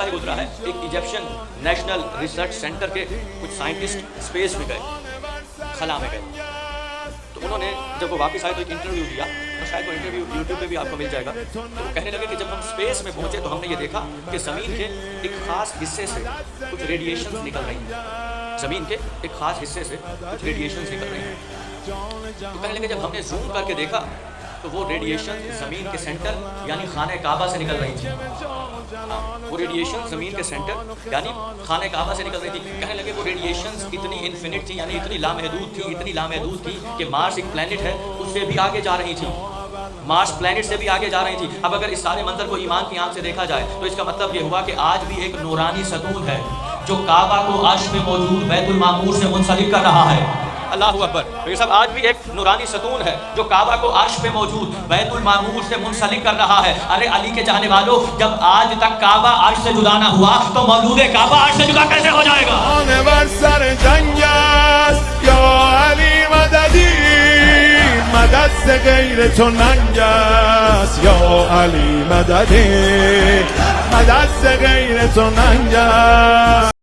ही गुजरा है। एक इजिप्शियन नेशनल रिसर्च सेंटर के कुछ साइंटिस्ट स्पेस में गए, खला में गए, तो उन्होंने जब वो वापस आए तो एक इंटरव्यू दिया, तो शायद वो इंटरव्यू यूट्यूब पे भी आपको मिल जाएगा। तो वो कहने लगे कि जब हम स्पेस में पहुंचे तो हमने ये देखा कि ज़मीन के एक ख़ास हिस्से से कुछ रेडिएशंस निकल रही हैं, ज़मीन के एक ख़ास हिस्से से कुछ रेडिएशंस निकल रही हैं। तो कहने लगे जब हमने जूम करके देखा तो वो रेडिएशन ज़मीन के सेंटर यानी खाने काबा से निकल रही थी। वो रेडिएशन ज़मीन के सेंटर यानी खाने काबा से निकल रही थी। कहने लगे वो रेडिएशंस इतनी इन्फिनिट थी, यानी इतनी लामहदूद थी कि मार्स एक प्लैनेट है उससे भी आगे जा रही थी, मार्स प्लैनेट से भी आगे जा रही थी। अब अगर इस सारे मंजर को ईमान की आंख से देखा जाए तो इसका मतलब ये हुआ कि आज भी एक नूरानी सतून है जो काबा को अर्श में मौजूद बैतुल मामूर से मुंसलिक कर रहा है। अल्लाह अकबर। तो ये सब आज भी एक नूरानी सतून है जो काबा को अर्श पे मौजूद बैतुल मामूर से मुंसलिक कर रहा है। अरे अली के चाहने वालों, जब आज तक काबा अर्श से जुदा ना हुआ तो मौजूद काबा अर्श से जुदा कैसे हो जाएगा? मदद से गैर तो नंजास या अली मदद, मदद से गैर तो नंजास।